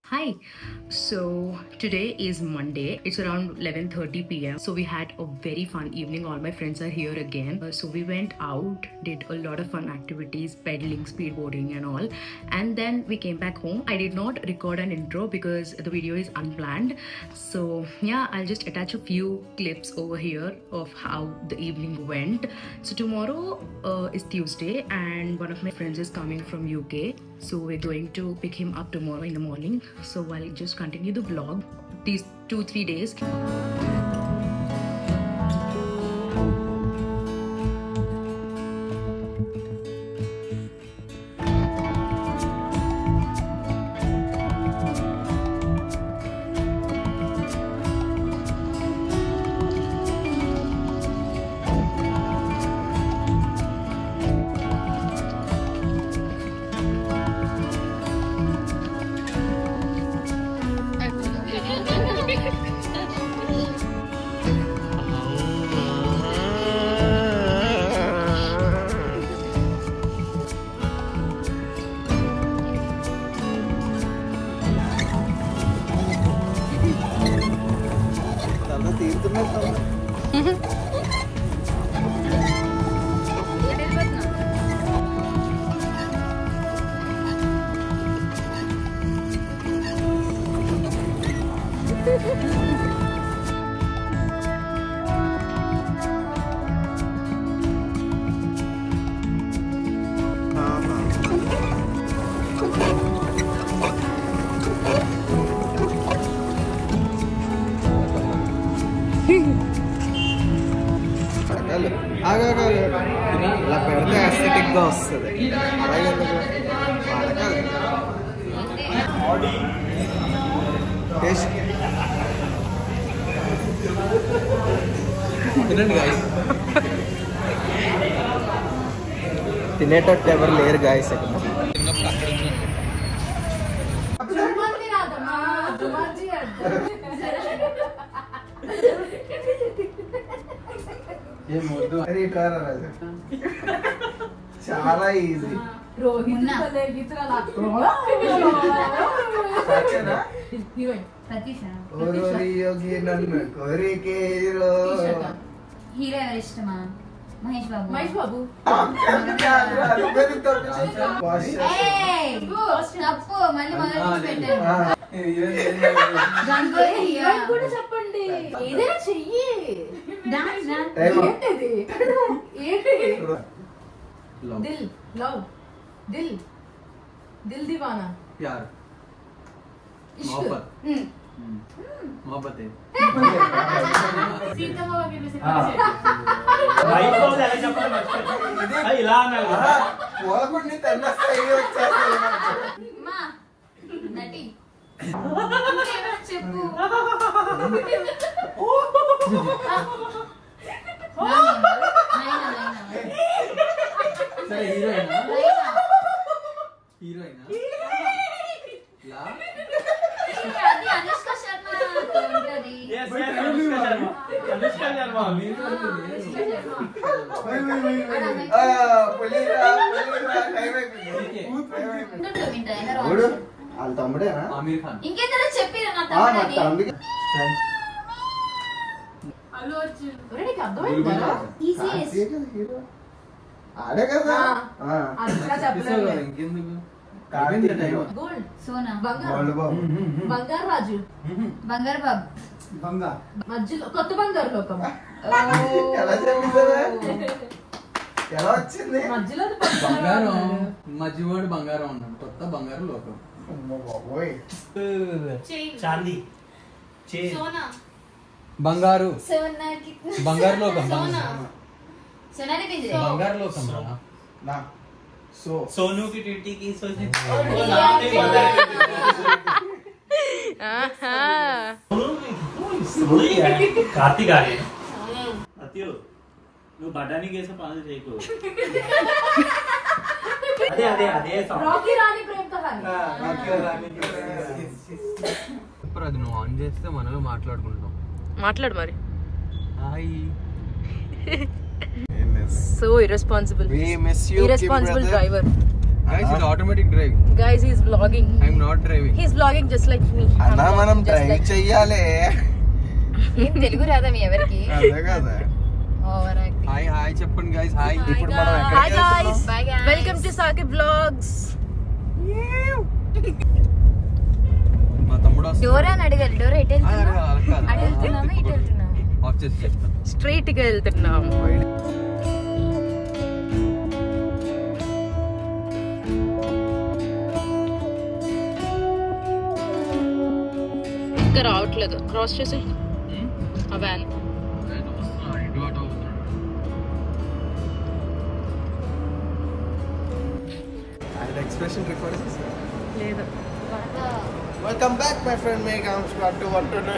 Hi. So today is Monday. It's around 11:30 p.m. So we had a very fun evening. All my friends are here again. So we went out, did a lot of fun activities, pedaling, speedboarding and all. And then we came back home. I did not record an intro because the video is unplanned. So yeah, I'll just attach a few clips over here of how the evening went. So tomorrow is Tuesday and one of my friends is coming from UK. So we're going to pick him up tomorrow in the morning. So I'll just continue the vlog these 2-3 days. ఇలా పెడితే aesthetic గా వస్తుంది. తినండి guys. తినేటట్టు ఎవరు లేరు guys. చాలా easy. Hero ఎవరు ఇష్టమా? మహేష్ బాబు. తప్పు మళ్ళీ మొదలు చెప్పండి. ఏదైనా చెయ్యి. దిల్ లవ్ దిల్ దిల్ దీవానా యార్ मोहब्बत है. చెప్పు. అనుష్క శర్మ వాళ్ళ తమ్ముడేనా? ఆమీర్ ఖాన్. ఇంకేదైనా చెప్పిరా నా తమ్ముడని. అల్లు అర్జున్. ఒరేయ్ అర్థమైందా? ఆడే కదా. అట్లా చెప్పలేదు. ఇంకెందుకు? గోల్డ్ సోనా బంగారు రాజు బంగారు బాబు మధ్యలో కొత్త బంగారు లోకం. ఎలా వచ్చింది? మధ్యలో బంగారం మధ్యవాడు బంగారం ఉన్నాడు. కొత్త బంగారు లోకం. చాందీ బంగారు బంగారు లోకం. सोनाली पिंजरे బంగారు లోకం నా सोनू की टिट्टी की కార్తీక్ ఆర్య అత్యు నువ్వు బఠానీ కేస పాలు చేయకు. అదే అదే అదే రాకీ రాణి ప్రేమ కహాని. ఇప్పుడు అది నువ్వు ఆన్ చేస్తే మనమే మాట్లాడుకుంటాం. మాట్లాడు మరి. Hi. So irresponsible. We miss you, irresponsible driver. Guys, it's automatic drive. Guys, he's vlogging. I'm not driving. He's vlogging just like me. అన్నా మనం డ్రైవ్ చెయ్యాలి. ఏం తెలుగు రాదా మీ ఎవరికి? అదే కదా. Over acting. హాయ్ హాయ్ చెప్పండి guys. హాయ్. Hi, ఇప్పుడు మనం guys. ఎక్కడికి Hi, వెళ్తున్నాం? guys. Bye, guys. Welcome to Sakib Vlogs. మా తమ్ముడు వస్తాడు. డోరా అని అడగాలి. డోరా ఎటు ఆ, వెళ్తున్నావు? అలా కాదు. అటు వెళ్తున్నామా ఇటు వెళ్తున్నామా? ఆఫ్ చేసి చెప్తా. Straight గా వెళ్తున్నాం. ఇంకా రావట్లేదు. క్రాస్ చేసి ఆ వ్యాన్. Expression recording. లేదు. Welcome back, my friend. Make I'm squad to what to do.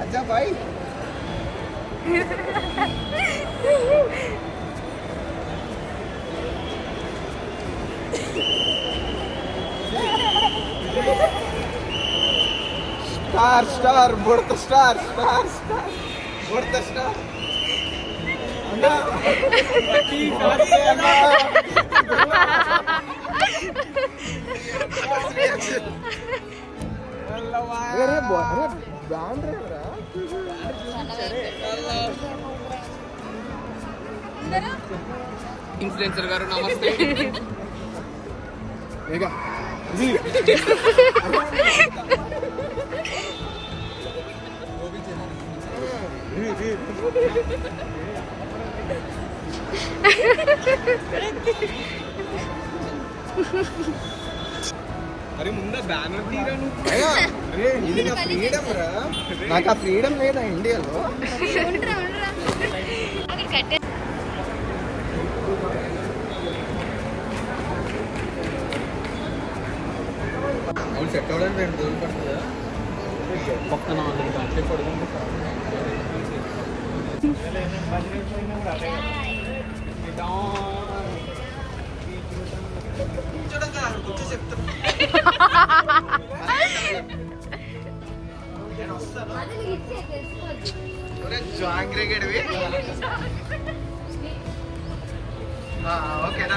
Acha bhai. Star, Murta star. Murta star. Anna. Influencer garu namaste. Mega. అరే ముందు బ్యానర్ తీరా నువ్వు. అరే ఇది నా ఫ్రీడమ్ రా. నాకు ఆ ఫ్రీడమ్ లేదా ఇండియాలో? అవును సెట్ అవ్వడానికి 2 రోజులు పడుతుందా? పక్కన అంటే పడుతుంది. ఓకేనా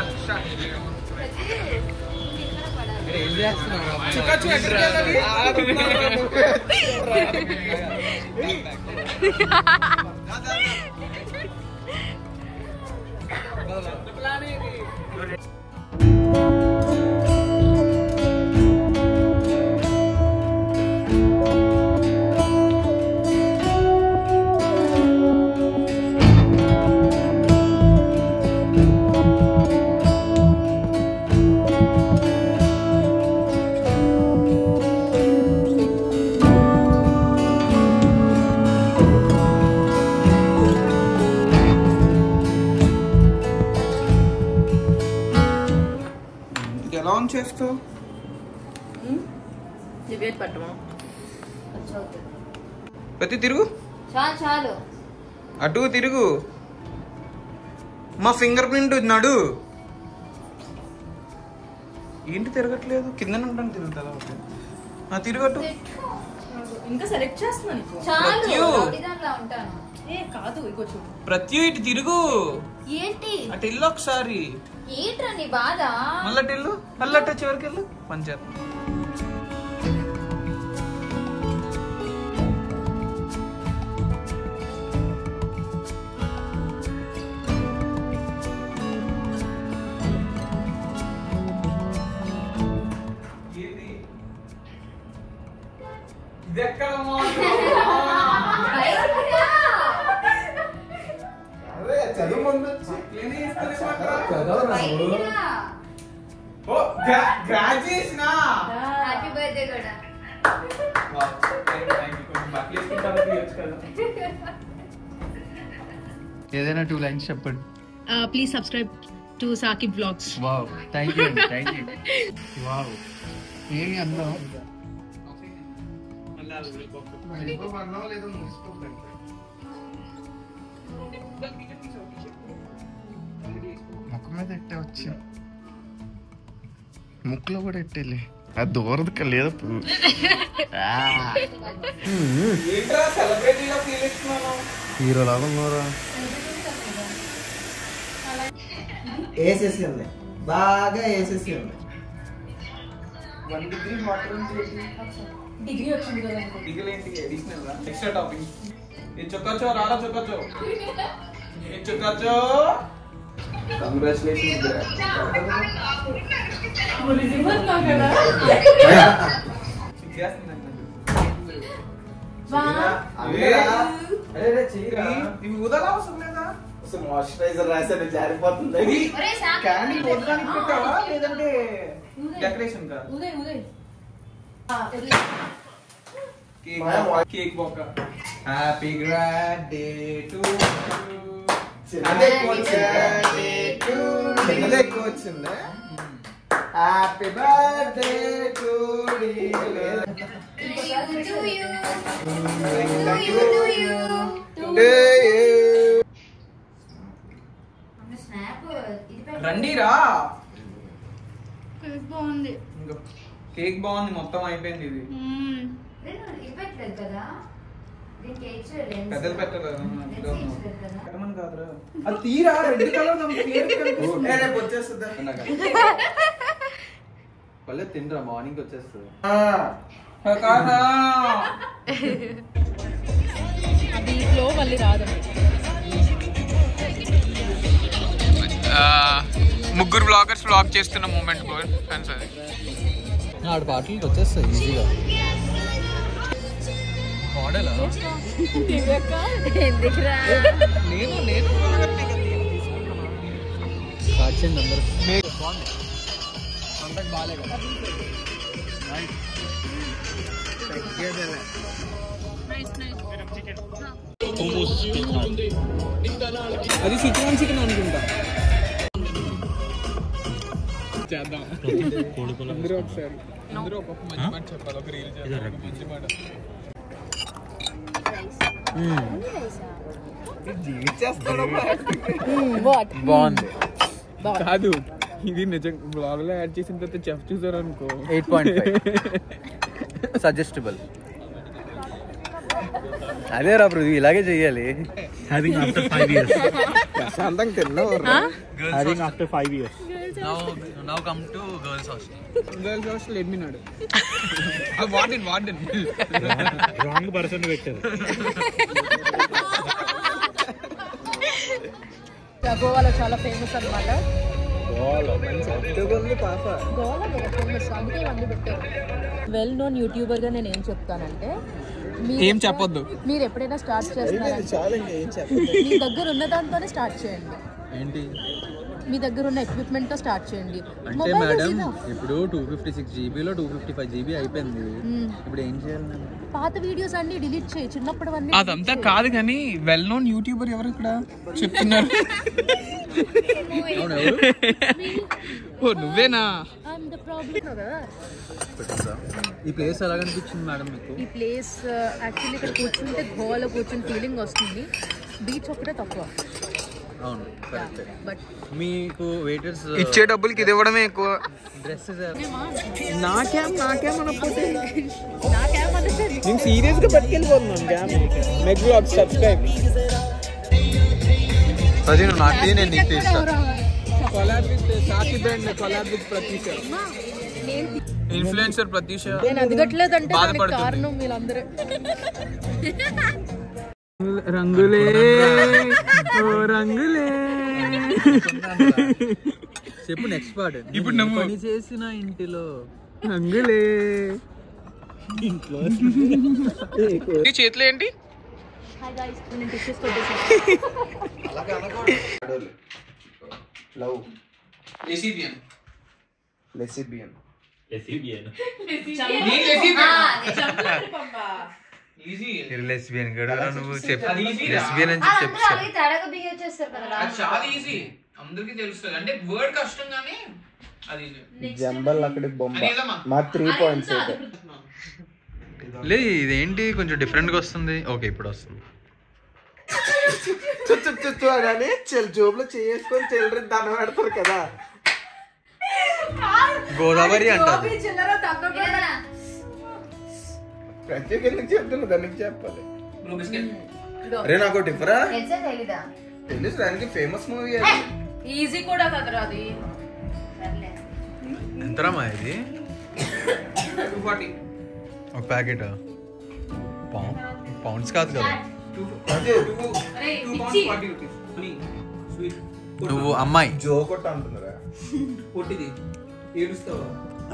ఏం చేస్తున్నావు? ఎలా ఆన్ చేస్తావు? ప్రతి తిరుగు చాలు అటు తిరుగు. మా ఫింగర్ ప్రింట్ నడు. ఏంటి తిరగట్లేదు? కింద ఉంటాను తిరుగుతా. తిరగట్టు. ఇంకా సెలెక్ట్ చేస్తున్నాను. కాదు ప్రతి ఇటు తిరుగు. ఏంటి అటు ఇల్లు ఒకసారి. ఏంట్రా నీ బాధ? మళ్ళీ ఇల్లు అల్లట చివరికి వెళ్ళు. పంచారు ఏదైనా 2 lines చెప్పండి. Please subscribe to Saqib vlogs. Wow thank you. Wow ఏమి అందం. ముక్కు మీద ఎట్టే వచ్చి ముక్కులో కూడా ఎట్టేలే. అది దూరదు లేదు. హీరోలాగా ఉన్నారా? ఏసేసి ఉంది, బాగా ఏసేసి ఉంది. 1 degree వాటర్ డిగ్రీ వచ్చింది కదా. డిగ్రీ ఏంటి అడిషనల్ ఎక్స్ట్రా టాపింగ్. ఇది చొక్కాచో రారా చొక్కాచో. ఇది చొక్కాచో. Congratulations bro. మాయిశ్చరైజర్ రాసాను జారిపోతుంది. క్యాండీ వదలడానికి పెట్టావా లేదంటే డెకరేషన్ కా? కేక్ బొక్క. హ్యాపీ బర్త్డే టు వచ్చిందా? హ్యాపీ బర్త్డే టు రండిరా. బాగుంది, కేక్ బాగుంది, మొత్తం అయిపోయింది. ఇది పెద్దలు పెట్టరు పెట్టమని కాదురా, అది తీరా. రెడ్ కలర్ రేపు వచ్చేస్తుందా? పల్లె తినరా, మార్నింగ్ వచ్చేస్తుంది. మళ్ళీ రాదు. ముగ్గురు బ్లాగర్స్ బ్లాగ్ చేస్తున్న మూమెంట్ ఫ్రెండ్స్. అది ఆడు పాటలకి వచ్చేస్తుంది ఈజీగా. మోడల్ నేను కాచింది అందరూ. బాగాలే కదా అది చికెన్ అనుకుంటా. చేద్దాం అందరూ ఒకసారి. అందరూ ఒక్కొక్క మంచి మాట చెప్పాలి. ఒక రీల్ చేద్దాం, మంచి మాట. బాగుంది కాదు, ఇది నిజం. బ్లాగ్ లో యాడ్ చేసిన తర్వాత చెఫ్ చూసారు అనుకో 8.5 సజెస్టబుల్. అదే రా పృథ్వీ, ఇలాగే చెయ్యాలి. Having after 5 years. ప్రశాంతంగా తిన్నావు. Having after 5 years. Now come to girls hostel. Girls hostel ఎడ్మినాడు. వార్డెన్ Wrong person పెట్టారు. గోవాలో చాలా ఫేమస్ అన్నమాట. వెల్ నోన్ యూట్యూబర్ గా నేను ఏం చెప్తానంటే, ఏం చెప్పొద్దు. మీరు ఎప్పుడైనా స్టార్ట్ చేస్తున్నారంటే మీ దగ్గర ఉన్న దాంతోనే స్టార్ట్ చేయండి. ఏంటి మీ దగ్గర ఉన్న ఎక్విప్మెంట్ తో స్టార్ట్ చేయండి. అంటే మేడం ఇప్పుడు 256 GB లో 255 GB అయిపోయింది. ఇప్పుడు ఏం చేయాలి? పాత వీడియోస్ అన్ని డిలీట్ చేయి, చిన్నప్పుడు అన్ని. అదంతా కాదు కానీ వెల్ నోన్ యూట్యూబర్ ఎవరు ఇక్కడ చెప్తున్నారు? ఓ నువ్వేనా? ఈ ప్లేస్ ఎలా కనిపించింది మేడం మీకు? ఈ ప్లేస్ యాక్చువల్లీ ఇక్కడ కూర్చుంటే గోవాలో కూర్చుని ఫీలింగ్ వస్తుంది. బీచ్ ఒకటే తక్కువ. అవును కరెక్ట్. బట్ మీకు వెయిటర్స్ ఇచ్చే డబ్బులకి ఇది ఇవ్వడమే ఎక్కువ. డ్రెస్సెస్ నాకేం అనకపోతే నేను సీరియస్ గా పట్టుకెళ్ళిపోతున్నాను. మెగ్ వ్లాగ్ సబ్స్క్రైబ్. అది నువ్వు నాకు నేను నీకు తీస్తాను. కొలాబ్ విత్ సాకి brand, collab with Pratheesha, influencer Pratheesha. నేను అడగట్లేదంటే దానికి కారణం వీళ్ళందరూ. రంగులే ఓ రంగులే. చెప్పు నెక్స్ట్ పార్ట్. ఇప్పుడు నువ్వు పని చేసిన ఇంటిలో రంగులే. ఇంట్లో చేతిలో ఏంటి? హాయ్ గైస్, నేను టిష్యూస్ కొట్టేసాను. లవ్ లెసిబియన్ లెసిబియన్ లెస్బియన్ కూడా నువ్వు చెప్పు. లెస్బియన్ అని చెప్పు. చాలా ఈజీ, అందరికి తెలుస్తుంది. అంటే వర్డ్ కష్టం కానీ అది జంబల్ అక్కడ బొమ్మ. మా 3 పాయింట్స్ అయితే లేదు. ఇదేంటి కొంచెం డిఫరెంట్ గా వస్తుంది. ఓకే ఇప్పుడు వస్తుంది. జోబులో చేసుకొని చిల్లర దండం పెడతారు కదా. గోదావరి అంటది. ప్రత్యేక ఎందుకు చెప్తున్నా, దానికి చెప్పాలి. అరే నాకు టిఫరా తెలుసు, దానికి ఫేమస్ మూవీ అది. ఈజీ కూడా కదరా అది. ఎంతరామా ఇది? 240 ఒక ప్యాకెట్. పౌండ్స్ కాదు కదా. నువ్వు అమ్మాయి జోకొట్ట అంటున్నారా?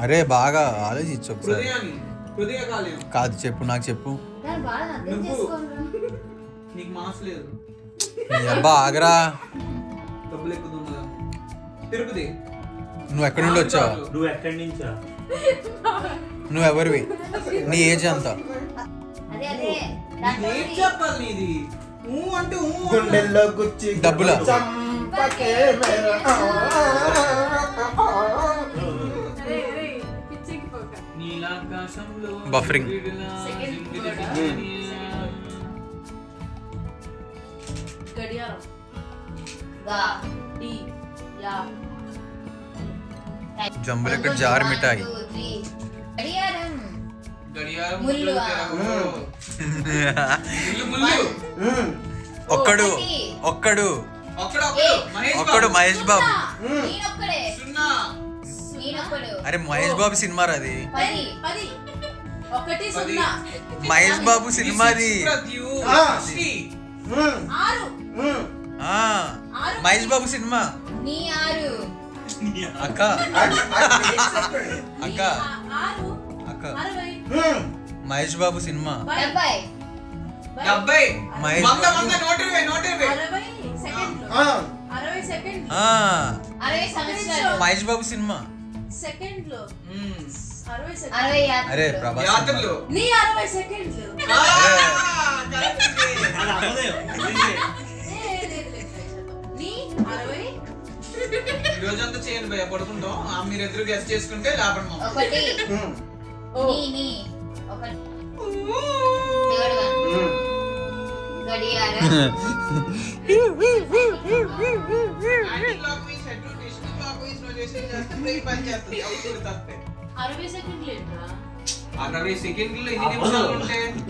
అరే బాగా ఆలోచించు ఒకసారి. కాదు చెప్పు, నాకు చెప్పు. అబ్బా ఆగరా. నువ్వు ఎక్కడి నుండి వచ్చావు? నువ్వు ఎక్కడి నుంచా? నువ్వు ఎవరివి? నీ ఏజ్ అంతా? గుండెల్లో గుచ్చి డబ్బులా? బఫరింగ్. జంబులెక్కడ జార్ మిఠాయి. ఒక్కడు ఒక్కడు ఒక్కడు మహేష్ బాబు. అరే మహేష్ బాబు సినిమా అది. మహేష్ బాబు సినిమాది. మహేష్ బాబు సినిమా. అక్క అక్క అక్క మహేష్ బాబు సినిమా. మహేష్ బాబు సినిమా. అరే ప్రభాస్. రోజంతా చేయండి భయ, పడుకుంటాం. మీరు ఎదురు గెస్ట్ చేసుకుంటే లాభం.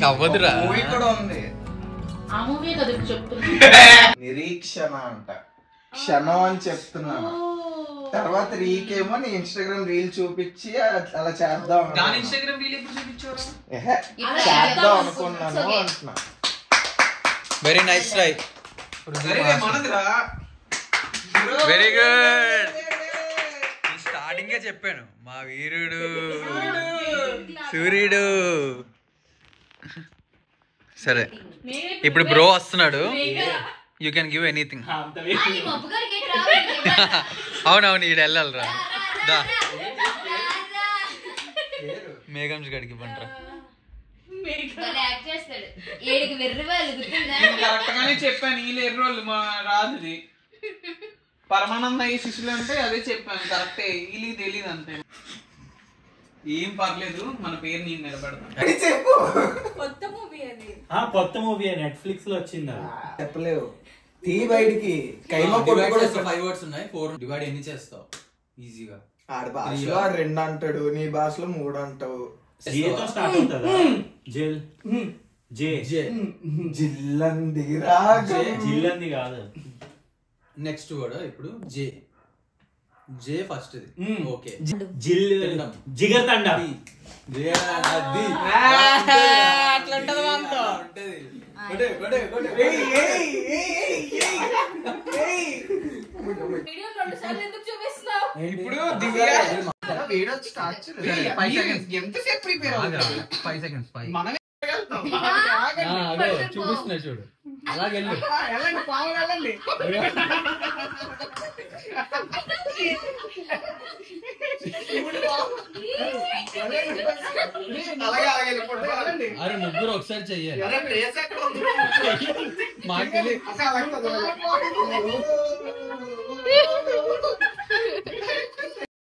అవ్వదురా. నిరీక్షణ అంట, క్షణం అని చెప్తున్నాను. తర్వాత రీకేమో నీ ఇన్స్టాగ్రామ్ రీల్ చూపించి అలా చేద్దాం చేద్దాం అనుకున్నాను అంటున్నా. Very nice try. Very good. Starting చెప్పాను మా వీరుడు సూర్యుడు. సరే ఇప్పుడు బ్రో వస్తున్నాడు. You can give anything. అవునవును ఈడు వెళ్ళాలిరా. మేఘంస్ గడికి పంటరా. చెప్పాను వీళ్ళు ఎర్రోళ్ళు మా రాజుది. పరమానంద ఈ శిష్యులు అంటే అదే చెప్పాను. కరెక్టే, వీళ్ళకి తెలియదు అంతే. ఏం పర్లేదు, మన పేరు నేను నిలబెడతాను. కొత్త మూవీ నెట్ఫ్లిక్స్ లో వచ్చిందా? చెప్పలేవు. తీ బయటికి 5 words ఉన్నాయి. 4 డివైడ్ ఎన్ని చేస్తావు ఈజీగా? ఆడి భాషలో 2 అంటాడు, నీ భాషలో 3 అంటావు. జేతో స్టార్ట్ అవుతుందా? జెల్ జే జిల్లంది జిల్లంది కాదు. నెక్స్ట్ వర్డ్ ఇప్పుడు జే. జే ఫస్ట్. ఓకే. జిల్ జిగర్ తండా. ఇప్పుడు ఎంతసేపు ప్రిపేర్ అవుతుంది? 5 seconds. చూపిస్తున్నా చూడు. అలాగే అరే ముగ్గురు ఒకసారి చెయ్యాలి. మాకు